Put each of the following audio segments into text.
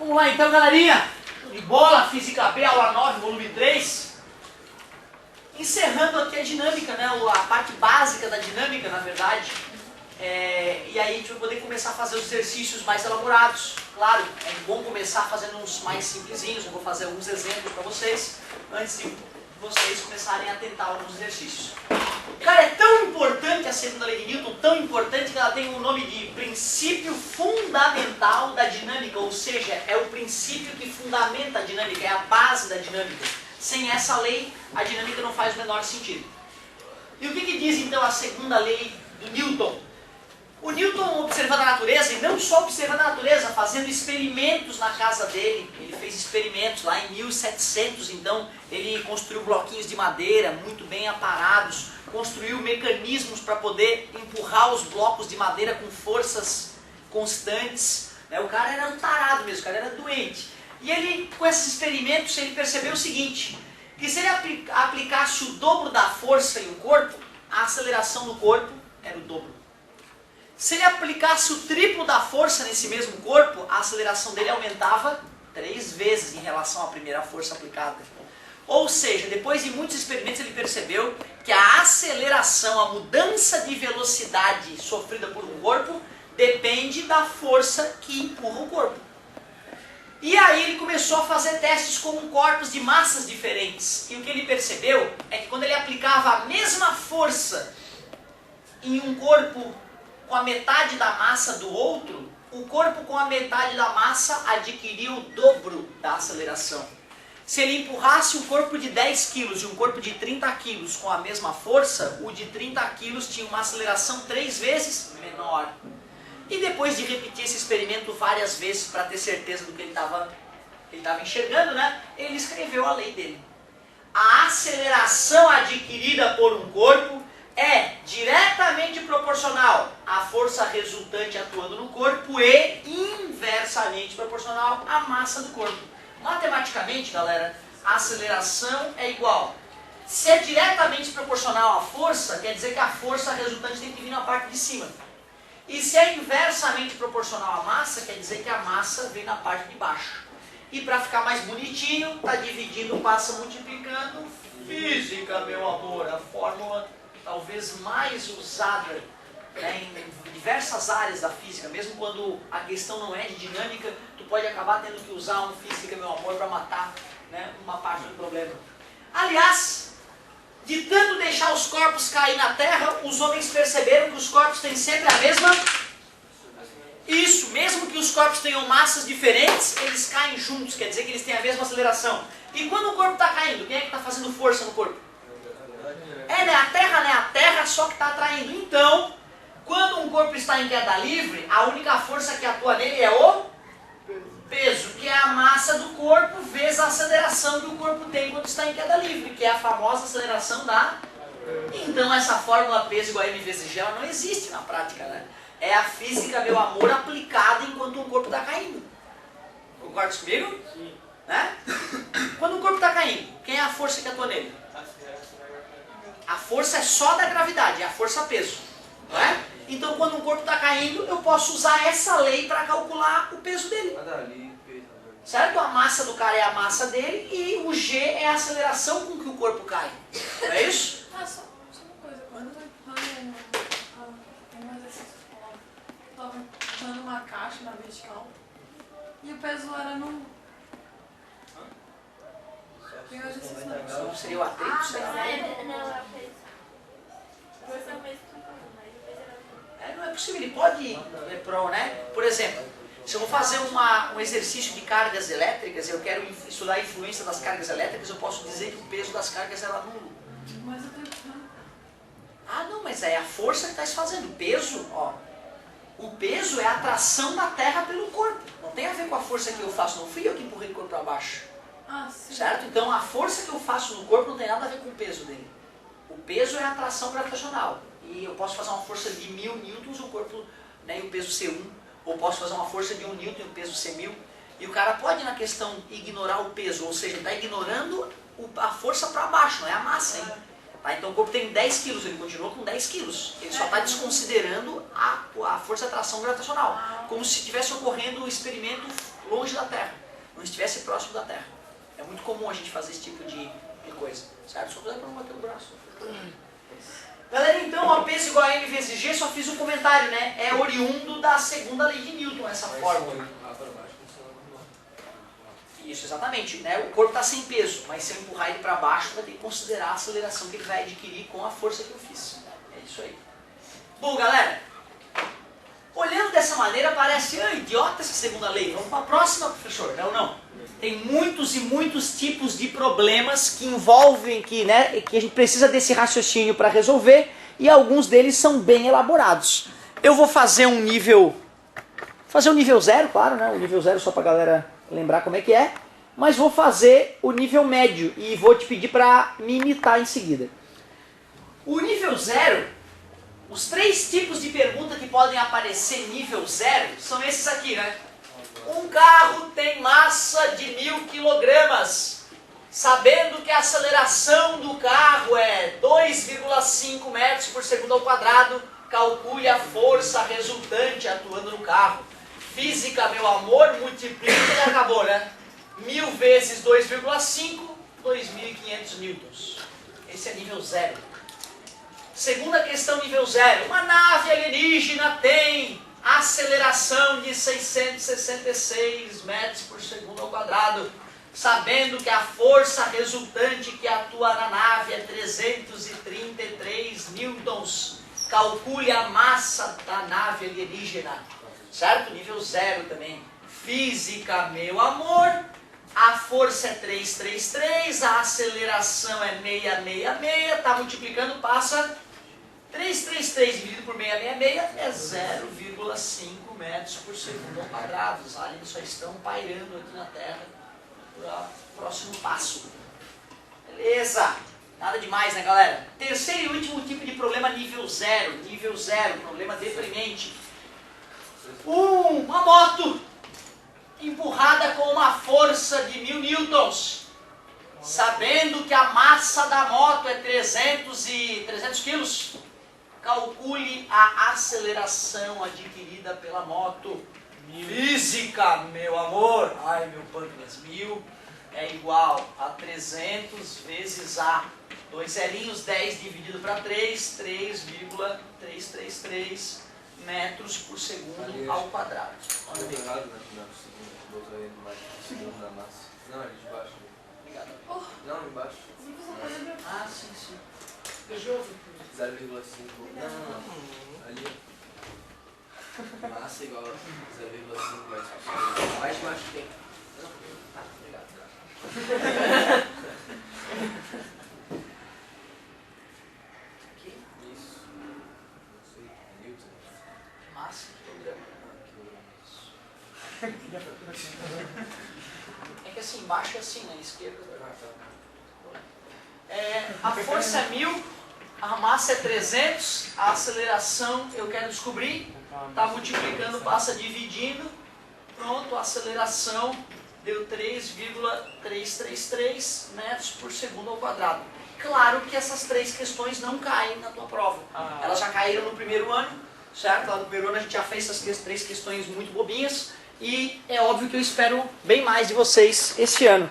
Vamos lá então, galerinha. De bola, Física B, aula 9, volume 3. Encerrando aqui a dinâmica, né? A parte básica da dinâmica, na verdade. E aí a gente vai poder começar a fazer os exercícios mais elaborados. Claro, é bom começar fazendo uns mais simplesinhos. Eu vou fazer alguns exemplos para vocês, antes de vocês começarem a tentar alguns exercícios. Cara, é tão importante a segunda lei de Newton, tão importante que ela tem o nome de princípio fundamental da dinâmica, ou seja, é o princípio que fundamenta a dinâmica, é a base da dinâmica. Sem essa lei, a dinâmica não faz o menor sentido. E o que diz então a segunda lei do Newton? O Newton, observando a natureza, e não só observando a natureza, fazendo experimentos na casa dele. Ele fez experimentos lá em 1700, então ele construiu bloquinhos de madeira muito bem aparados, construiu mecanismos para poder empurrar os blocos de madeira com forças constantes. O cara era um tarado mesmo, o cara era doente. E ele, com esses experimentos, ele percebeu o seguinte, que se ele aplicasse o dobro da força em um corpo, a aceleração do corpo era o dobro. Se ele aplicasse o triplo da força nesse mesmo corpo, a aceleração dele aumentava 3 vezes em relação à primeira força aplicada. Ou seja, depois de muitos experimentos ele percebeu que a aceleração, a mudança de velocidade sofrida por um corpo, depende da força que empurra o corpo. E aí ele começou a fazer testes com corpos de massas diferentes. E o que ele percebeu é que quando ele aplicava a mesma força em um corpo com a metade da massa do outro, o corpo com a metade da massa adquiria o dobro da aceleração. Se ele empurrasse um corpo de 10 kg e um corpo de 30 kg com a mesma força, o de 30 kg tinha uma aceleração 3 vezes menor. E depois de repetir esse experimento várias vezes para ter certeza do que ele estava enxergando, né, ele escreveu a lei dele. A aceleração adquirida por um corpo é diretamente proporcional à força resultante atuando no corpo e inversamente proporcional à massa do corpo. Matematicamente, galera, a aceleração é igual. Se é diretamente proporcional à força, quer dizer que a força resultante tem que vir na parte de cima. E se é inversamente proporcional à massa, quer dizer que a massa vem na parte de baixo. E para ficar mais bonitinho, está dividindo, passa multiplicando. Física, meu amor, a fórmula talvez mais usada, né, em diversas áreas da física, mesmo quando a questão não é de dinâmica, tu pode acabar tendo que usar um física, meu amor, para matar, né, uma parte do problema. Aliás, de tanto deixar os corpos cair na Terra, os homens perceberam que os corpos têm sempre a mesma... Isso, mesmo que os corpos tenham massas diferentes, eles caem juntos, quer dizer que eles têm a mesma aceleração. E quando o corpo está caindo, quem é que está fazendo força no corpo? Né? A Terra só que está atraindo. Então, quando um corpo está em queda livre, a única força que atua nele é o peso, que é a massa do corpo vezes a aceleração que o corpo tem quando está em queda livre, que é a famosa aceleração da... Então essa fórmula peso igual a m vezes g não existe na prática, né? É a física, meu amor, aplicada enquanto um corpo está caindo. Concorda comigo? Sim. Né? Quando o corpo está caindo, quem é a força que atua nele? A força é só da gravidade, é a força-peso, não é? Então, quando um corpo está caindo, eu posso usar essa lei para calcular o peso dele. Certo? A massa do cara é a massa dele e o G é a aceleração com que o corpo cai. Não é isso? Só uma coisa. Quando eu estava empurrando um exercício, eu estava empurrando uma caixa na vertical e o peso era no... Não seria o atrito, será? Não, é o peso. Força é o mesmo que eu falando, mas o peso era o Não é possível, ele pode, né? Por exemplo, se eu vou fazer um exercício de cargas elétricas, eu quero estudar a influência das cargas elétricas, eu posso dizer que o peso das cargas era nulo. Mas eu tenho que... Ah, não, mas é a força que está se fazendo. O peso, ó. O peso é a atração da Terra pelo corpo. Não tem a ver com a força que eu faço, não fui eu que empurrei o corpo para baixo. Ah, sim. Certo? Então a força que eu faço no corpo não tem nada a ver com o peso dele. O peso é a atração gravitacional. E eu posso fazer uma força de 1000 newtons, o corpo, né, e o peso ser 1. Ou posso fazer uma força de 1 newton e o peso ser 1000. E o cara pode, na questão, ignorar o peso. Ou seja, ele está ignorando a força para baixo, não é a massa, hein? Tá? Então o corpo tem 10 quilos, ele continua com 10 quilos. Ele só está desconsiderando a força de atração gravitacional. Como se estivesse ocorrendo um experimento longe da Terra, não estivesse próximo da Terra. É muito comum a gente fazer esse tipo de coisa. Certo? Só cuidado para não bater o braço. Galera, então, ó, peso igual a m vezes g, só fiz um comentário, né? É oriundo da segunda lei de Newton, essa fórmula. Isso, exatamente. Né? O corpo está sem peso, mas se eu empurrar ele para baixo, vai ter que considerar a aceleração que ele vai adquirir com a força que eu fiz. É isso aí. Bom, galera, olhando dessa maneira, parece idiota essa segunda lei. Vamos para a próxima, professor. Não, não. Tem muitos e muitos tipos de problemas que envolvem, que a gente precisa desse raciocínio para resolver, e alguns deles são bem elaborados. Eu vou fazer um nível 0, claro, né? O nível 0 só para a galera lembrar como é que é, mas vou fazer o nível médio e vou te pedir para me imitar em seguida. O nível 0, os 3 tipos de pergunta que podem aparecer nível 0 são esses aqui, né? Um carro tem massa de 1000 quilogramas. Sabendo que a aceleração do carro é 2,5 metros por segundo ao quadrado, calcule a força resultante atuando no carro. Física, meu amor, multiplica e acabou, né? 1000 vezes 2,5, 2.500 newtons. Esse é nível 0. Segunda questão, nível 0. Uma nave alienígena tem aceleração de 666 metros por segundo ao quadrado, sabendo que a força resultante que atua na nave é 333 newtons. Calcule a massa da nave alienígena. Certo? Nível 0 também. Física, meu amor. A força é 333, a aceleração é 666, está multiplicando, passa 333 dividido por 666 é 0,5 metros por segundo ao quadrado. Os aliens só estão pairando aqui na Terra. Próximo passo. Beleza. Nada demais, né, galera? Terceiro e último tipo de problema, nível 0. Nível 0, problema deprimente. Uma moto empurrada com uma força de 1000 newtons. Sabendo que a massa da moto é 300 quilos. Calcule a aceleração adquirida pela moto. Física, meu amor. Ai, meu pâncreas. 1000 é igual a 300 vezes A. 2 zerinhos, 10 dividido para 3, 3,333 metros por segundo ao quadrado. Olha bem. Não, ali de baixo. Obrigado. Não, embaixo. Ah, sim, sim. Beijou. 0,5. Não. Ali. Massa igual a 0,5 mais baixo. Mais baixo tem. Não. Ah, obrigado. Aqui. Isso. Não sei. Newton. Massa, quilograma. É que assim, embaixo é assim, na esquerda. A força é 1000, a massa é 300, a aceleração eu quero descobrir. Está multiplicando, passa dividindo. Pronto, a aceleração deu 3,333 metros por segundo ao quadrado. Claro que essas 3 questões não caem na tua prova. Elas já caíram no primeiro ano, certo? Lá no primeiro ano a gente já fez essas 3 questões muito bobinhas. E é óbvio que eu espero bem mais de vocês esse ano.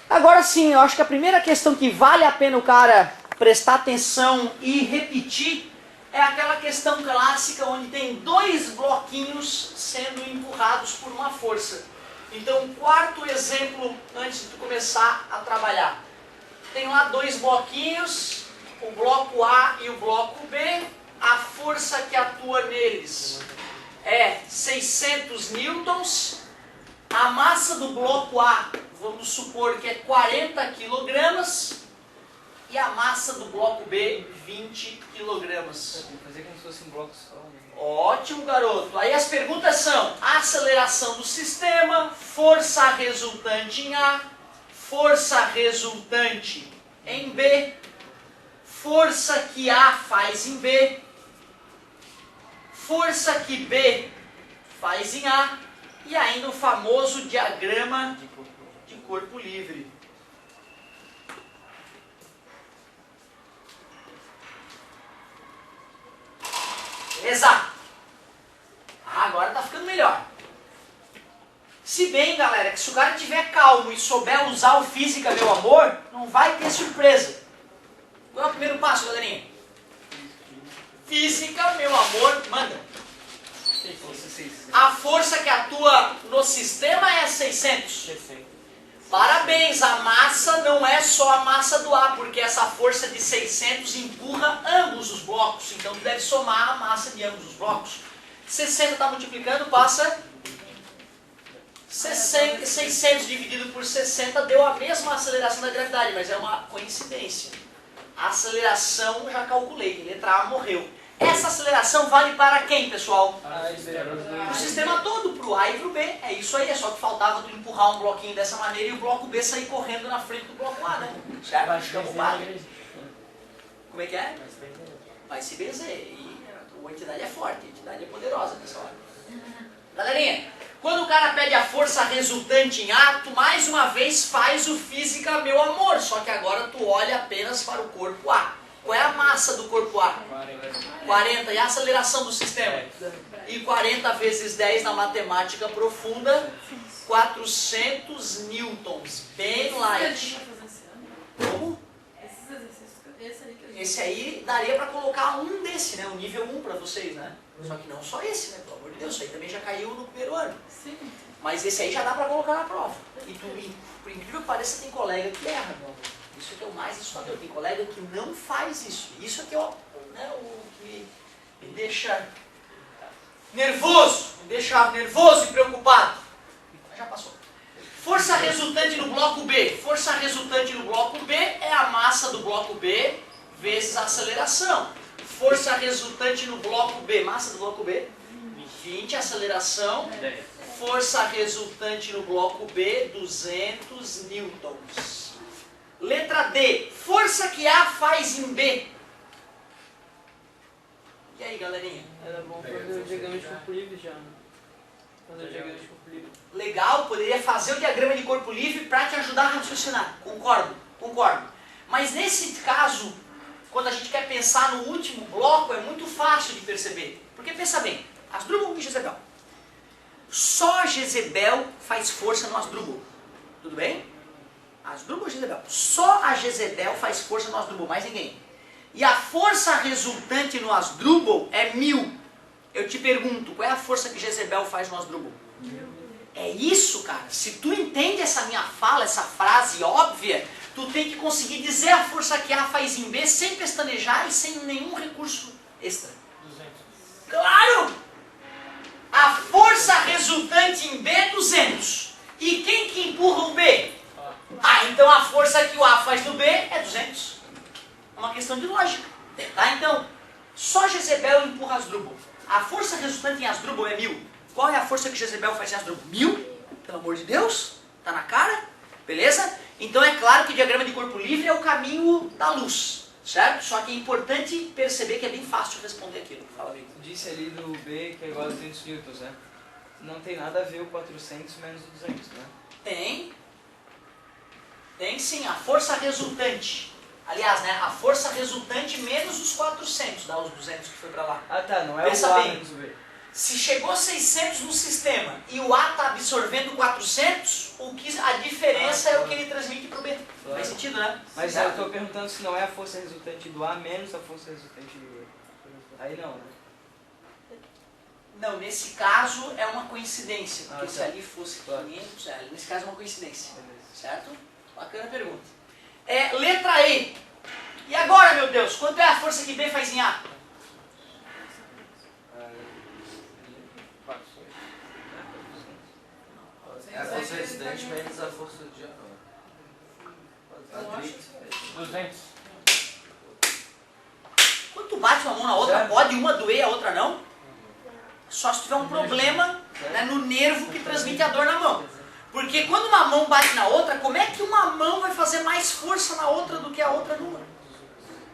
Agora sim, eu acho que a primeira questão que vale a pena o cara prestar atenção e repetir é aquela questão clássica onde tem 2 bloquinhos sendo empurrados por uma força. Então, quarto exemplo antes de tu começar a trabalhar. Tem lá 2 bloquinhos, o bloco A e o bloco B. A força que atua neles é 600 newtons. A massa do bloco A, vamos supor que é 40 quilogramas. E a massa do bloco B, 20 quilogramas. Vou fazer como se fosse um bloco só. Né? Ótimo, garoto. Aí as perguntas são: aceleração do sistema, força resultante em A, força resultante em B, força que A faz em B, força que B faz em A, e ainda o famoso diagrama de corpo livre. Se bem, galera, que se o cara estiver calmo e souber usar o física, meu amor, não vai ter surpresa. Qual é o primeiro passo, galerinha? Física, meu amor, manda. A força que atua no sistema é 600. Parabéns, a massa não é só a massa do ar, porque essa força de 600 empurra ambos os blocos. Então tu deve somar a massa de ambos os blocos. 60 está multiplicando, passa 600 dividido por 60 deu a mesma aceleração da gravidade, mas é uma coincidência. A aceleração eu já calculei, letra A morreu. Essa aceleração vale para quem, pessoal? Para o sistema todo, para o A e para o B. É isso aí, é só que faltava tu empurrar um bloquinho dessa maneira e o bloco B sair correndo na frente do bloco A, né? Certo? Como é que é? Vai se benzer. E a entidade é forte, a entidade é poderosa nessa hora. Galerinha, quando o cara pede a força resultante em A, tu mais uma vez faz o física, meu amor. Só que agora tu olha apenas para o corpo A. Qual é a massa do corpo A? 40. E a aceleração do sistema? E 40 vezes 10 na matemática profunda, 400 newtons. Bem light. Como? Esse aí daria para colocar um desse, né? O nível 1 para vocês, né? Só que não só esse, né? Pelo amor de Deus, isso aí também já caiu no primeiro ano. Sim. Mas esse aí já dá para colocar na prova. E tu, por incrível que pareça, tem colega que erra, meu amor. Isso que é o mais assustador. Tem colega que não faz isso. Isso aqui é o que me deixa nervoso. Me deixa nervoso e preocupado. Mas já passou. Força resultante no bloco B. Força resultante no bloco B é a massa do bloco B vezes a aceleração. Força resultante no bloco B. Massa do bloco B? 20. Aceleração. Força resultante no bloco B, 200 newtons. Letra D. Força que A faz em B. E aí, galerinha? Era bom fazer o diagrama de corpo livre já. Fazer o diagrama de corpo livre. Legal, poderia fazer o diagrama de corpo livre para te ajudar a raciocinar. Concordo, concordo. Mas nesse caso, quando a gente quer pensar no último bloco, é muito fácil de perceber. Porque pensa bem, Asdrubal e Jezebel. Só Jezebel faz força no Asdrubal. Tudo bem? Asdrubal ou Jezebel? Só a Jezebel faz força no Asdrubal, mais ninguém. E a força resultante no Asdrubal é 1000. Eu te pergunto, qual é a força que Jezebel faz no Asdrubal? É isso, cara. Se tu entende essa minha fala, essa frase óbvia, tu tem que conseguir dizer a força que A faz em B sem pestanejar e sem nenhum recurso extra. 200. Claro! A força resultante em B é 200. E quem que empurra o B? Ah, então a força que o A faz no B é 200. É uma questão de lógica. Tá? Então, só Jezebel empurra Asdrubal. A força resultante em Asdrubal é 1000. Qual é a força que Jezebel faz em Asdrubal? 1000? Pelo amor de Deus? Tá na cara? Beleza? Então é claro que o diagrama de corpo livre é o caminho da luz. Certo? Só que é importante perceber que é bem fácil responder aquilo. Fala, amigo. Tu disse ali do B que é igual a 200 newtons, né? Não tem nada a ver o 400 menos o 200, né? Tem. Tem sim. A força resultante. Aliás, né? A força resultante menos os 400. Dá os 200 que foi pra lá. Ah tá, não é Pensa o A bem. menos o B. Se chegou 600 no sistema e o A está absorvendo 400, a diferença é o que ele transmite para o B. Claro. Faz sentido, né? Mas eu estou perguntando se não é a força resultante do A menos a força resultante do B. Aí não, né? Não, nesse caso é uma coincidência, porque Ah, se tá. ali fosse Claro. 500, nesse caso é uma coincidência. Beleza. Certo? Bacana pergunta. Letra E. E agora, meu Deus, quanto é a força que B faz em A? É a força resultante menos a força de atrito. 200. Quando tu bate uma mão na outra, Certo. pode uma doer, a outra não? Só se tiver um problema, né, no nervo que transmite a dor na mão. Porque quando uma mão bate na outra, como é que uma mão vai fazer mais força na outra do que a outra numa?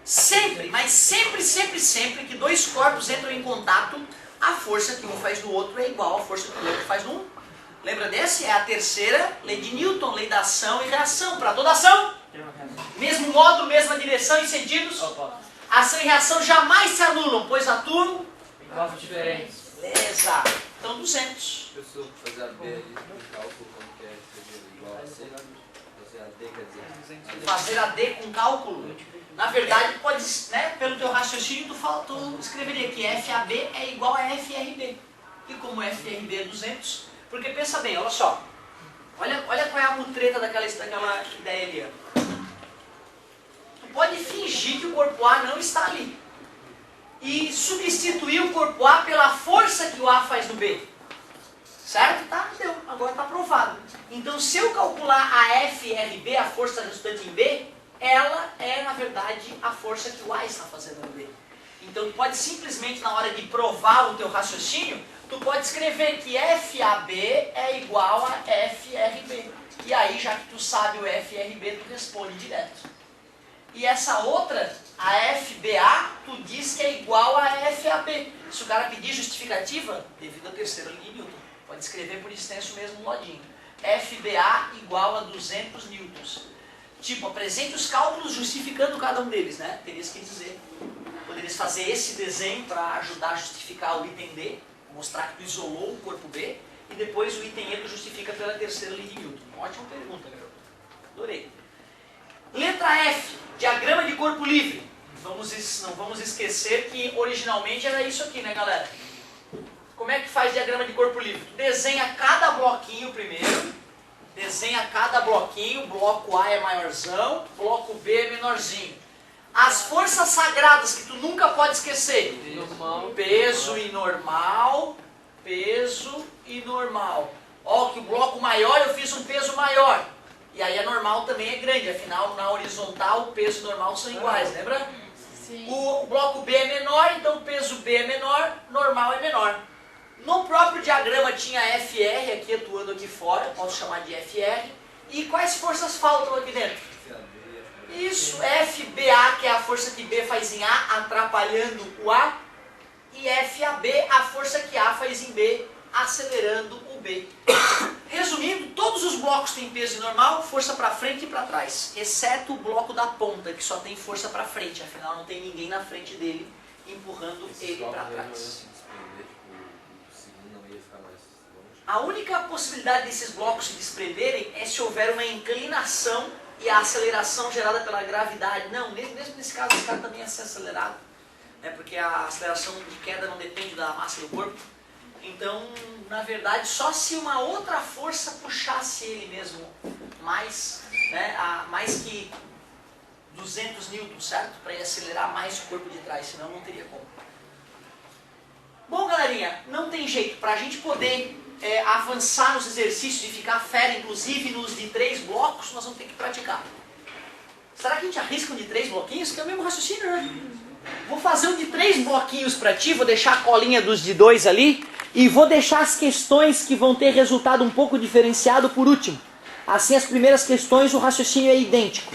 Sempre, mas sempre, sempre, sempre que dois corpos entram em contato, a força que um faz no outro é igual à força que o outro faz no um. Lembra desse? É a terceira lei de Newton, lei da ação e reação. Para toda ação, mesmo modo, mesma direção e sentidos, ação e reação jamais se anulam, pois atuam. Igual diferentes. Beleza. Então 200. professor, fazer a B ali no cálculo, como que é igual a C, fazer a D, quer dizer... Fazer a D com cálculo? Na verdade, pode, né, pelo teu raciocínio, tu escreveria que FAB é igual a FRB. E como FRB é 200, porque pensa bem, olha só. Olha qual é a mutreta daquela ideia ali. Ó. Tu pode fingir que o corpo A não está ali. E substituir o corpo A pela força que o A faz no B. Certo? Tá? Deu. Agora está provado. Então, se eu calcular a FRB, a força resultante em B, ela é, na verdade, a força que o A está fazendo no B. Então, tu pode simplesmente, na hora de provar o teu raciocínio, tu pode escrever que FAB é igual a FRB. E aí, já que tu sabe o FRB, tu responde direto. E essa outra, a FBA, tu diz que é igual a FAB. Se o cara pedir justificativa, devido à terceira lei de Newton. Pode escrever por extenso mesmo no lodinho. FBA igual a 200 newtons. Tipo, apresente os cálculos justificando cada um deles, né? Terias que dizer. Poderias fazer esse desenho para ajudar a justificar o item D, mostrar que tu isolou o corpo B, e depois o item E tu justifica pela terceira lei de Newton. Ótima pergunta, garoto. Adorei. Letra F, diagrama de corpo livre. Não vamos esquecer que originalmente era isso aqui, né, galera? Como é que faz diagrama de corpo livre? Tu desenha cada bloquinho primeiro. Desenha cada bloquinho. Bloco A é maiorzão, bloco B é menorzinho. As forças sagradas que tu nunca pode esquecer. Peso e normal. Peso e normal. Ó, que o bloco maior eu fiz um peso maior. E aí a normal também é grande, afinal na horizontal o peso e o normal são iguais, lembra? Sim. O bloco B é menor, então o peso B é menor, normal é menor. No próprio diagrama tinha FR aqui atuando aqui fora, posso chamar de FR. E quais forças faltam aqui dentro? Isso, FBA, que é a força que B faz em A, atrapalhando o A. E FAB, a força que A faz em B, acelerando o B. Resumindo, todos os blocos têm peso normal, força para frente e para trás, exceto o bloco da ponta, que só tem força para frente, afinal não tem ninguém na frente dele empurrando ele para trás. A única possibilidade desses blocos se desprenderem é se houver uma inclinação e a aceleração gerada pela gravidade. Não, mesmo nesse caso, esse cara também ia ser acelerado, né, porque a aceleração de queda não depende da massa do corpo. Então, na verdade, só se uma outra força puxasse ele mesmo mais, né, mais que 200 newtons, certo? Para ele acelerar mais o corpo de trás, senão não teria como. Bom, galerinha, não tem jeito. Para a gente poder avançar nos exercícios e ficar fera, inclusive nos de 3 blocos, nós vamos ter que praticar. Será que a gente arrisca um de 3 bloquinhos? Que é o mesmo raciocínio, né? Vou fazer um de 3 bloquinhos para ti, vou deixar a colinha dos de 2 ali. E vou deixar as questões que vão ter resultado um pouco diferenciado por último. Assim, as primeiras questões, o raciocínio é idêntico.